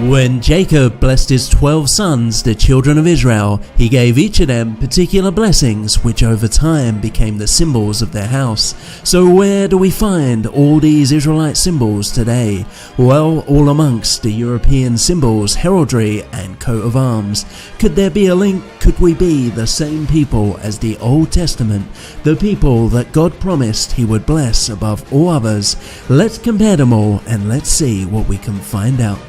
When Jacob blessed his 12 sons, the children of Israel, he gave each of them particular blessings, which over time became the symbols of their house. So where do we find all these Israelite symbols today? Well, all amongst the European symbols, heraldry and coat of arms. Could there be a link? Could we be the same people as the Old Testament, the people that God promised he would bless above all others? Let's compare them all and let's see what we can find out.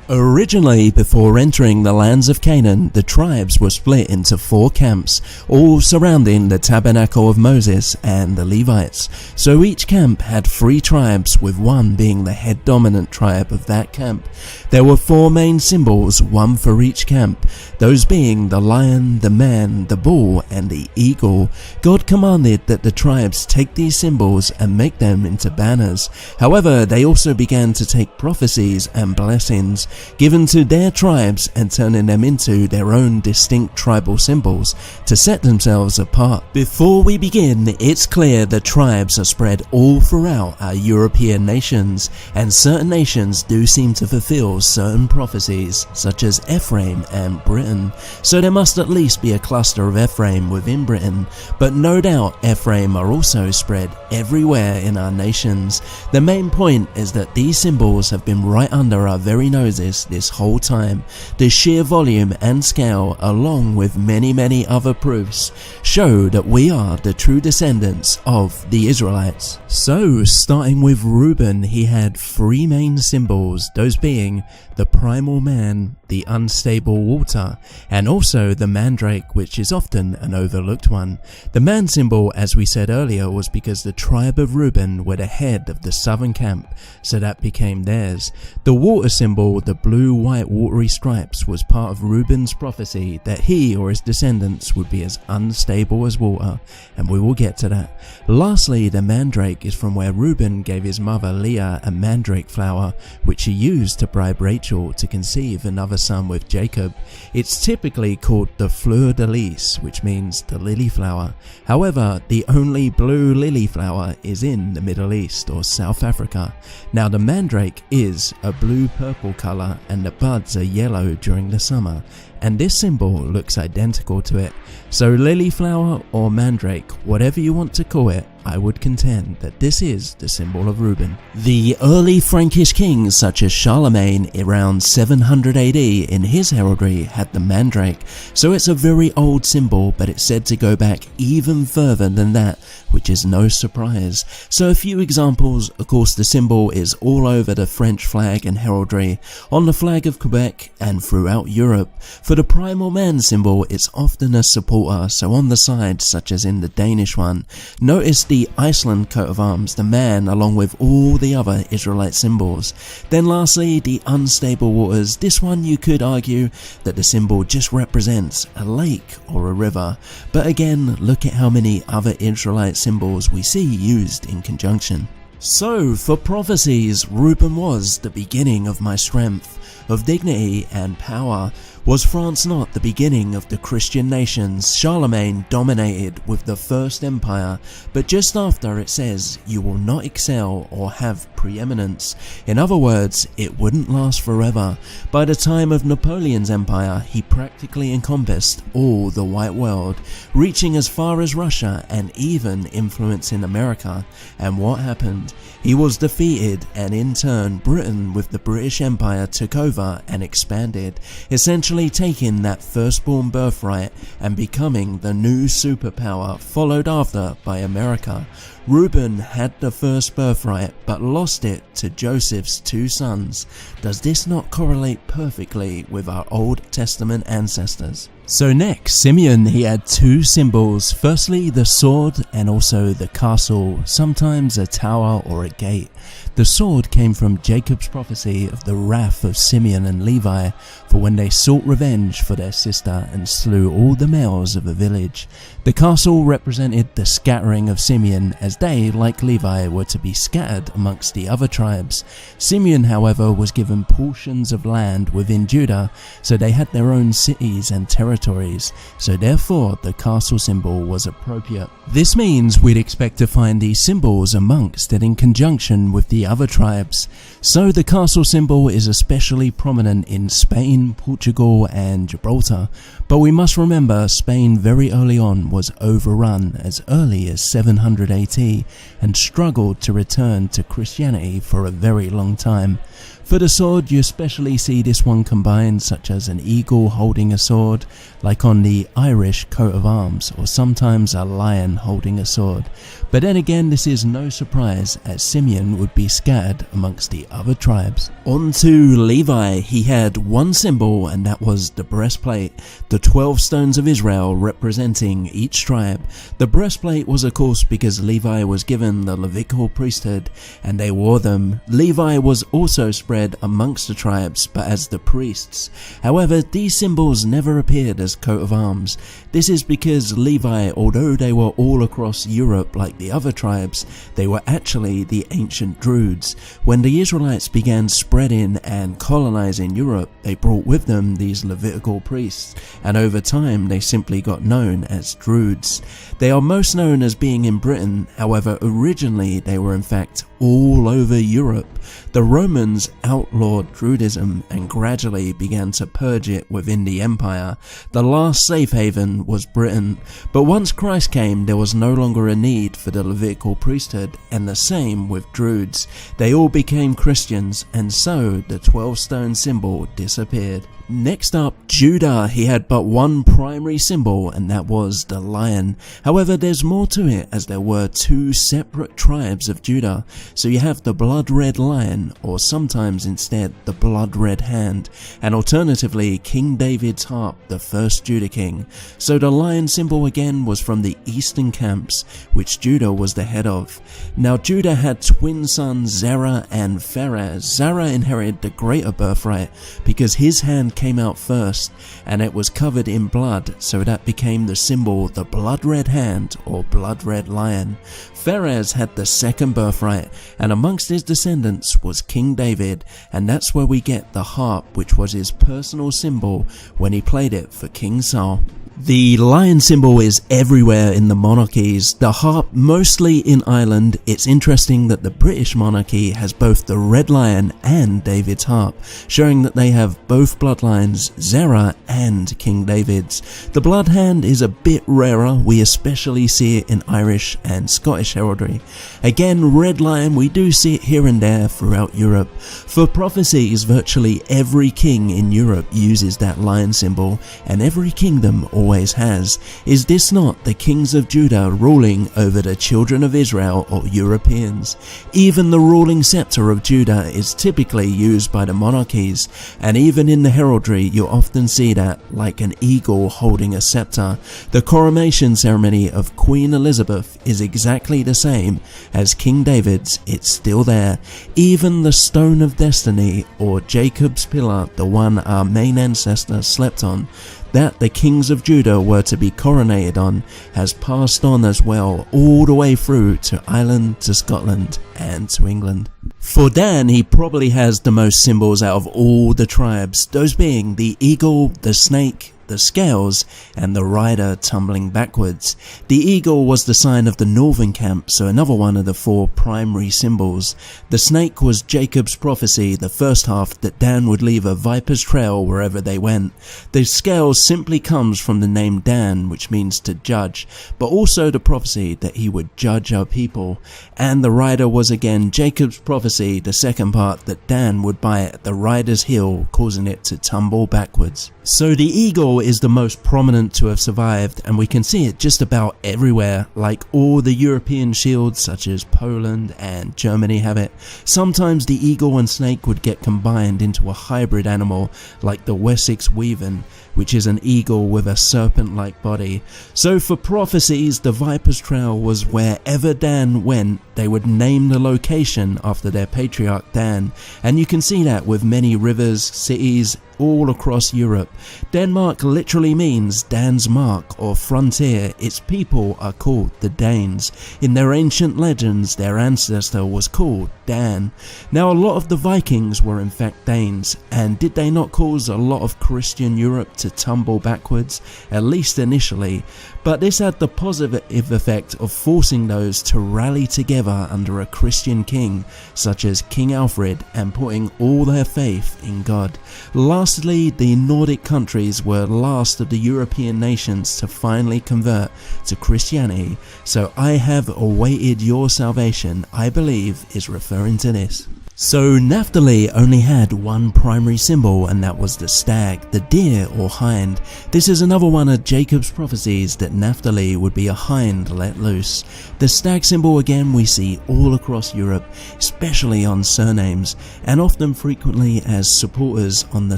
Originally, before entering the lands of Canaan, the tribes were split into 4 camps, all surrounding the tabernacle of Moses and the Levites. So each camp had 3 tribes, with one being the head dominant tribe of that camp. There were 4 main symbols, one for each camp, those being the lion, the man, the bull, and the eagle. God commanded that the tribes take these symbols and make them into banners. However, they also began to take prophecies and blessings given to their tribes and turning them into their own distinct tribal symbols to set themselves apart. Before we begin, it's clear the tribes are spread all throughout our European nations, and certain nations do seem to fulfill certain prophecies, such as Ephraim and Britain. So there must at least be a cluster of Ephraim within Britain, but no doubt Ephraim are also spread everywhere in our nations. The main point is that these symbols have been right under our very noses this whole time. The sheer volume and scale, along with many other proofs, show that we are the true descendants of the Israelites. So, starting with Reuben, he had 3 main symbols, those being the primal man, the unstable water, and also the mandrake, which is often an overlooked one. The man symbol, as we said earlier, was because the tribe of Reuben were the head of the southern camp, so that became theirs. The water symbol, the blue-white watery stripes, was part of Reuben's prophecy that he or his descendants would be as unstable as water, and we will get to that. Lastly, the mandrake is from where Reuben gave his mother Leah a mandrake flower, which she used to bribe Rachel to conceive another son with Jacob. It's typically called the fleur de lis, which means the lily flower. However, the only blue lily flower is in the Middle East or South Africa. Now, the mandrake is a blue-purple color and the buds are yellow during the summer, and this symbol looks identical to it. So lily flower or mandrake, whatever you want to call it, I would contend that this is the symbol of Reuben. The early Frankish kings such as Charlemagne around 700 AD in his heraldry had the mandrake, so it's a very old symbol, but it's said to go back even further than that, which is no surprise. So a few examples. Of course, the symbol is all over the French flag and heraldry, on the flag of Quebec and throughout Europe. For the primal man symbol, it's often a supporter, so on the side, such as in the Danish one. Notice the Iceland coat of arms, the man, along with all the other Israelite symbols. Then lastly, the unstable waters. This one you could argue that the symbol just represents a lake or a river, but again, look at how many other Israelite symbols we see used in conjunction. So, for prophecies, Reuben was the beginning of my strength, of dignity and power. Was France not the beginning of the Christian nations? Charlemagne dominated with the First Empire, but just after it says, you will not excel or have preeminence. In other words, it wouldn't last forever. By the time of Napoleon's empire, he practically encompassed all the white world, reaching as far as Russia and even influencing America. And what happened? He was defeated, and in turn, Britain with the British Empire took over and expanded, essentially taking that firstborn birthright and becoming the new superpower, followed after by America. Reuben had the first birthright but lost it to Joseph's 2 sons. Does this not correlate perfectly with our Old Testament ancestors? So next, Simeon, he had 2 symbols. Firstly, the sword and also the castle, sometimes a tower or a gate. The sword came from Jacob's prophecy of the wrath of Simeon and Levi for when they sought revenge for their sister and slew all the males of a village. The castle represented the scattering of Simeon, as they, like Levi, were to be scattered amongst the other tribes. Simeon, however, was given portions of land within Judah, so they had their own cities and territories, so therefore the castle symbol was appropriate. This means we'd expect to find these symbols amongst and in conjunction with the the other tribes. So the castle symbol is especially prominent in Spain, Portugal and Gibraltar, but we must remember Spain very early on was overrun as early as 700 AD and struggled to return to Christianity for a very long time. For the sword, you especially see this one combined, such as an eagle holding a sword, like on the Irish coat of arms, or sometimes a lion holding a sword. But then again, this is no surprise, as Simeon would be scattered amongst the other tribes. On to Levi. He had one symbol, and that was the breastplate, the 12 stones of Israel representing each tribe. The breastplate was of course because Levi was given the Levitical priesthood, and they wore them. Levi was also spread amongst the tribes, but as the priests. However, these symbols never appeared as coat of arms. This is because Levi, although they were all across Europe like the other tribes, they were actually the ancient Druids. When the Israelites began spreading and colonizing Europe, they brought with them these Levitical priests, and over time they simply got known as Druids. They are most known as being in Britain, however originally they were in fact all over Europe. The Romans outlawed Druidism and gradually began to purge it within the empire. The last safe haven was Britain, but once Christ came there was no longer a need for the Levitical priesthood, and the same with Druids. They all became Christians, and so the 12 stone symbol disappeared. Next up, Judah. He had but one primary symbol, and that was the lion. However, there's more to it, as there were two separate tribes of Judah. So you have the blood red lion, or sometimes instead the blood red hand, and alternatively King David's harp, the first Judah king. So the lion symbol again was from the eastern camps, which Judah was the head of. Now Judah had twin sons Zerah and Pharez. Zerah inherited the greater birthright because his hand came out first, and it was covered in blood, so that became the symbol, the blood red hand or blood red lion. Pharez had the second birthright, and amongst his descendants was King David, and that's where we get the harp, which was his personal symbol when he played it for King Saul. The lion symbol is everywhere in the monarchies, the harp mostly in Ireland. It's interesting that the British monarchy has both the red lion and David's harp, showing that they have both bloodlines, Zerah and King David's. The blood hand is a bit rarer, we especially see it in Irish and Scottish heraldry. Again, red lion, we do see it here and there throughout Europe. For prophecies, virtually every king in Europe uses that lion symbol, and every kingdom always has. Is this not the kings of Judah ruling over the children of Israel or Europeans? Even the ruling scepter of Judah is typically used by the monarchies, and even in the heraldry you often see that, like an eagle holding a scepter. The coronation ceremony of Queen Elizabeth is exactly the same as King David's, it's still there. Even the stone of destiny, or Jacob's pillar, the one our main ancestor slept on, that the kings of Judah were to be coronated on, has passed on as well, all the way through to Ireland, to Scotland and to England. For Dan, he probably has the most symbols out of all the tribes, those being the eagle, the snake, the scales, and the rider tumbling backwards. The eagle was the sign of the northern camp, so another one of the four primary symbols. The snake was Jacob's prophecy, the first half, that Dan would leave a viper's trail wherever they went. The scales simply comes from the name Dan, which means to judge, but also the prophecy that he would judge our people. And the rider was again Jacob's prophecy, the second part, that Dan would bite at the rider's heel, causing it to tumble backwards. So the eagle is the most prominent to have survived, and we can see it just about everywhere, like all the European shields such as Poland and Germany have it. Sometimes the eagle and snake would get combined into a hybrid animal like the Wessex Weaven, which is an eagle with a serpent-like body. So for prophecies, the Viper's Trail was wherever Dan went, they would name the location after their patriarch Dan, and you can see that with many rivers, cities, all across Europe. Denmark literally means Dan's mark or frontier. Its people are called the Danes. In their ancient legends, their ancestor was called Dan. Now, a lot of the Vikings were in fact Danes, and did they not cause a lot of Christian Europe to tumble backwards, at least initially? but this had the positive effect of forcing those to rally together under a Christian king, such as King Alfred, and putting all their faith in God. Lastly, the Nordic countries were last of the European nations to finally convert to Christianity, so I have awaited your salvation, I believe, is referring to this. So Naphtali only had one primary symbol, and that was the stag, the deer or hind. This is another one of Jacob's prophecies that Naphtali would be a hind let loose. The stag symbol again we see all across Europe, especially on surnames, and often frequently as supporters on the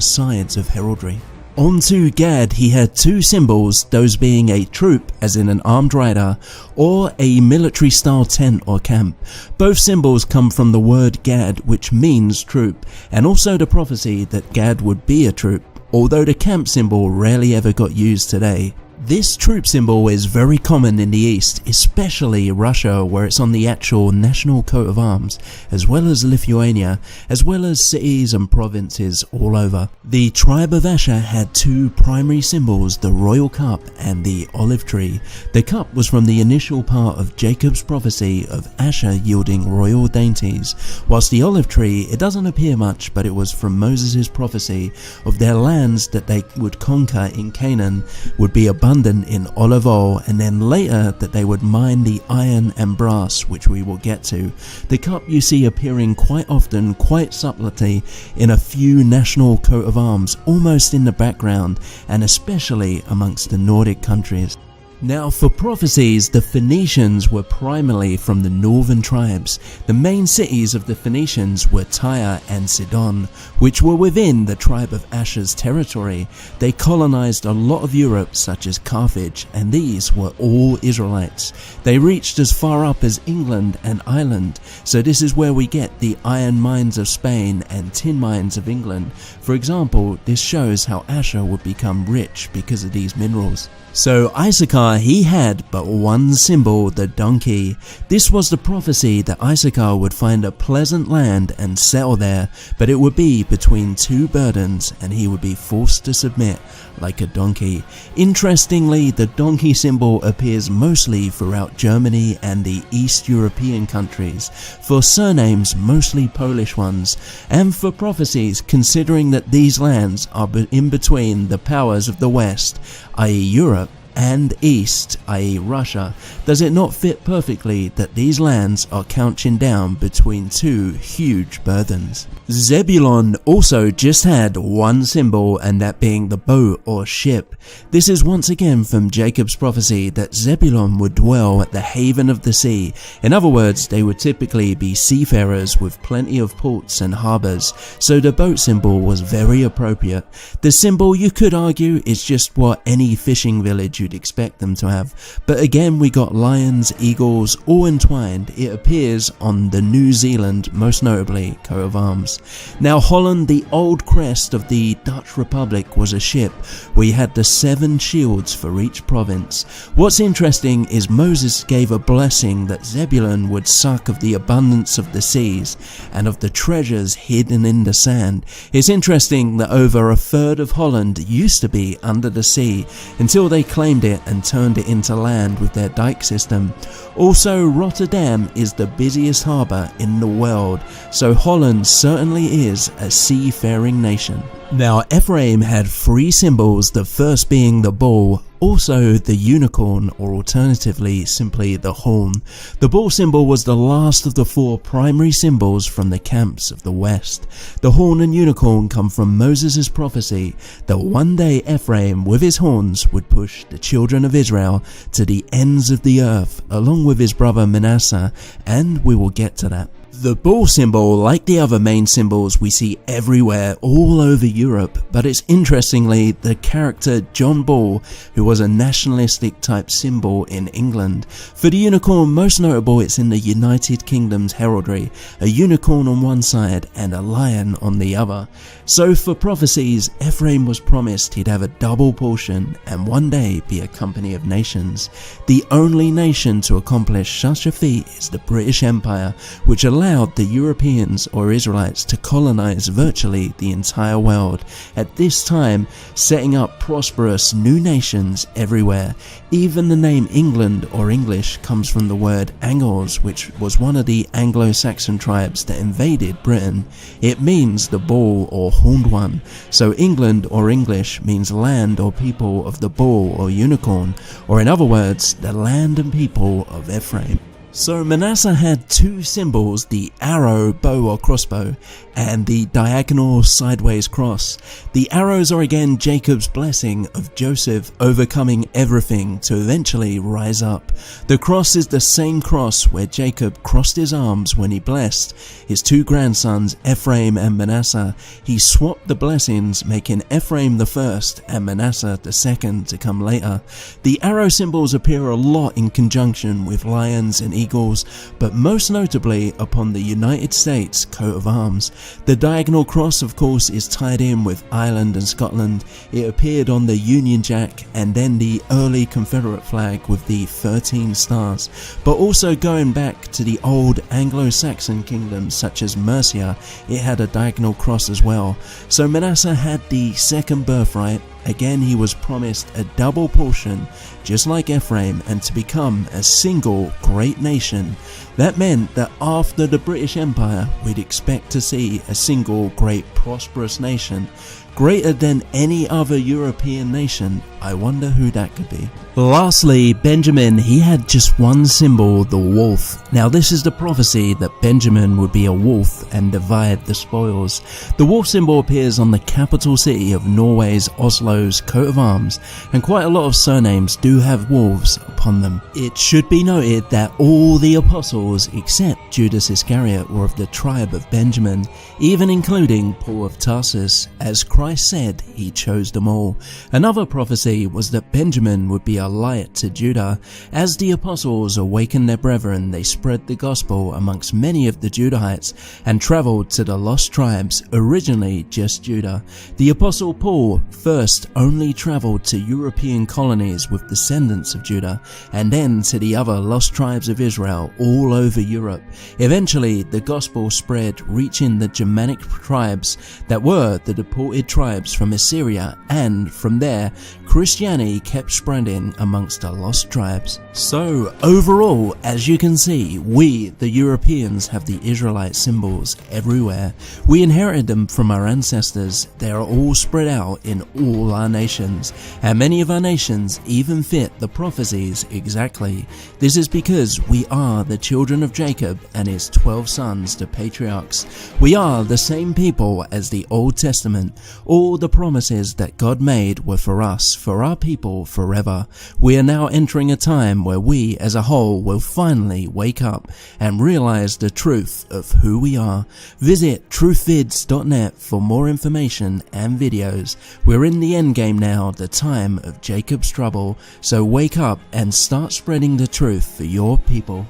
sides of heraldry. On to Gad, he had two symbols, those being a troop, as in an armed rider, or a military style tent or camp. Both symbols come from the word Gad, which means troop, and also the prophecy that Gad would be a troop, although the camp symbol rarely ever got used today. This troop symbol is very common in the East, especially Russia, where it's on the actual national coat of arms, as well as Lithuania, as well as cities and provinces all over. The tribe of Asher had two primary symbols, the royal cup and the olive tree. The cup was from the initial part of Jacob's prophecy of Asher yielding royal dainties, whilst the olive tree, it doesn't appear much, but it was from Moses' prophecy of their lands that they would conquer in Canaan would be abundant in olive oil, and then later that they would mine the iron and brass, which we will get to. The cup you see appearing quite often, quite subtly, in a few national coat of arms, almost in the background, and especially amongst the Nordic countries. Now for prophecies, the Phoenicians were primarily from the northern tribes. The main cities of the Phoenicians were Tyre and Sidon, which were within the tribe of Asher's territory. They colonized a lot of Europe, such as Carthage, and these were all Israelites. They reached as far up as England and Ireland, so this is where we get the iron mines of Spain and tin mines of England. For example, this shows how Asher would become rich because of these minerals. So Issachar, he had but one symbol, the donkey. This was the prophecy that Issachar would find a pleasant land and settle there, but it would be between two burdens and he would be forced to submit like a donkey. Interestingly, the donkey symbol appears mostly throughout Germany and the East European countries, for surnames mostly Polish ones, and for prophecies considering that these lands are in between the powers of the West, i.e. Europe, and East, i.e. Russia. Does it not fit perfectly that these lands are couching down between two huge burdens? Zebulon also just had one symbol, and that being the boat or ship. This is once again from Jacob's prophecy that Zebulon would dwell at the haven of the sea. In other words, they would typically be seafarers with plenty of ports and harbours, so the boat symbol was very appropriate. The symbol, you could argue, is just what any fishing village you'd expect them to have, but again we got lions, eagles, all entwined. It appears on the New Zealand, most notably, coat of arms. Now Holland, the old crest of the Dutch Republic, was a ship where you had the 7 shields for each province. What's interesting is Moses gave a blessing that Zebulun would suck of the abundance of the seas and of the treasures hidden in the sand. It's interesting that over a third of Holland used to be under the sea until they claimed it and turned it into land with their dike system. Also, Rotterdam is the busiest harbour in the world, so Holland certainly is a seafaring nation. Now Ephraim had 3 symbols, the first being the bull, also the unicorn, or alternatively simply the horn. The bull symbol was the last of the 4 primary symbols from the camps of the West. The horn and unicorn come from Moses' prophecy that one day Ephraim with his horns would push the children of Israel to the ends of the earth along with his brother Manasseh, and we will get to that. The bull symbol, like the other main symbols we see everywhere all over Europe, but it's interestingly the character John Bull, who was a nationalistic type symbol in England. For the unicorn, most notable, it's in the United Kingdom's heraldry, a unicorn on one side and a lion on the other. So for prophecies, Ephraim was promised he'd have a double portion and one day be a company of nations. The only nation to accomplish such a feat is the British Empire, which allowed allowed the Europeans or Israelites to colonize virtually the entire world, at this time setting up prosperous new nations everywhere. Even the name England or English comes from the word Angles, which was one of the Anglo-Saxon tribes that invaded Britain. It means the bull or horned one, so England or English means land or people of the bull or unicorn, or in other words, the land and people of Ephraim. So Manasseh had two symbols, the arrow, bow or crossbow, and the diagonal sideways cross. The arrows are again Jacob's blessing of Joseph overcoming everything to eventually rise up. The cross is the same cross where Jacob crossed his arms when he blessed his two grandsons Ephraim and Manasseh. He swapped the blessings, making Ephraim the first and Manasseh the second to come later. The arrow symbols appear a lot in conjunction with lions and eagles, but most notably upon the United States coat of arms. The diagonal cross, of course, is tied in with Ireland and Scotland. It appeared on the Union Jack and then the early Confederate flag with the 13 stars, but also going back to the old Anglo-Saxon kingdoms such as Mercia, it had a diagonal cross as well. So Manasseh had the second birthright. Again, he was promised a double portion, just like Ephraim, and to become a single great nation. That meant that after the British Empire, we'd expect to see a single great prosperous nation, greater than any other European nation. I wonder who that could be. Lastly, Benjamin, he had just one symbol, the wolf. Now this is the prophecy that Benjamin would be a wolf and divide the spoils. The wolf symbol appears on the capital city of Norway's Oslo's coat of arms, and quite a lot of surnames do have wolves upon them. It should be noted that all the apostles except Judas Iscariot were of the tribe of Benjamin, even including Paul of Tarsus. As Christ said, he chose them all. Another prophecy was that Benjamin would be a light to Judah. As the apostles awakened their brethren, they spread the gospel amongst many of the Judahites and travelled to the lost tribes, originally just Judah. The apostle Paul first only travelled to European colonies with descendants of Judah, and then to the other lost tribes of Israel all over Europe. Eventually, the gospel spread, reaching the Germanic tribes that were the deported tribes from Assyria, and from there, Christianity kept spreading amongst the lost tribes. So overall, as you can see, we, the Europeans, have the Israelite symbols everywhere. We inherited them from our ancestors. They are all spread out in all our nations, and many of our nations even fit the prophecies exactly. This is because we are the children of Jacob and his 12 sons, the patriarchs. We are the same people as the Old Testament. All the promises that God made were for us, for our people forever. We are now entering a time where we as a whole will finally wake up and realize the truth of who we are. Visit truthvids.net for more information and videos. We're in the end game now, the time of Jacob's trouble, so wake up and start spreading the truth for your people.